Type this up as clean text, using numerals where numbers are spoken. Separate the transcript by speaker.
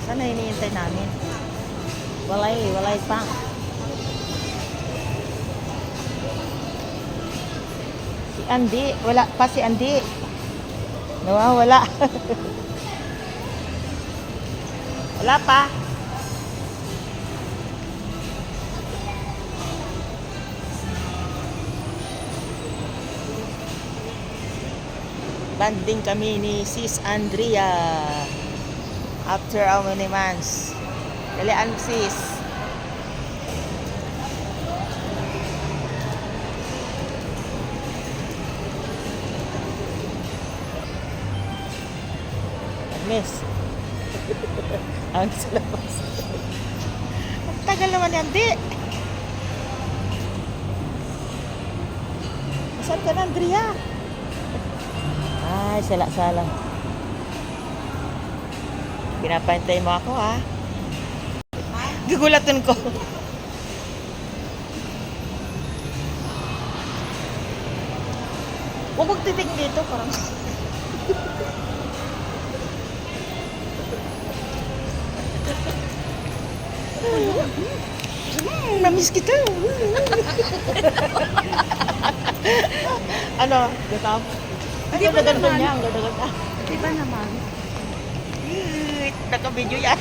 Speaker 1: Sana hinihintay namin. Walay pa. Si Andy, wala pa si Andy. Nawawala. Wala pa. Banding kami ni Sis Andrea after how many months. Dalian sis. Miss. Ang sa labas. Ang tagal naman yan, di. Saan ka na, Andrea? Ay, sala-sala. Pinapantay mo ako, ha? Gugulatan ko. Huwag magtitig dito, parang... Namiss kita. Ano? Gatap? Ang ganda-ganda niya, ang ganda-ganda.
Speaker 2: Di ba naman?
Speaker 1: Naka-video yan.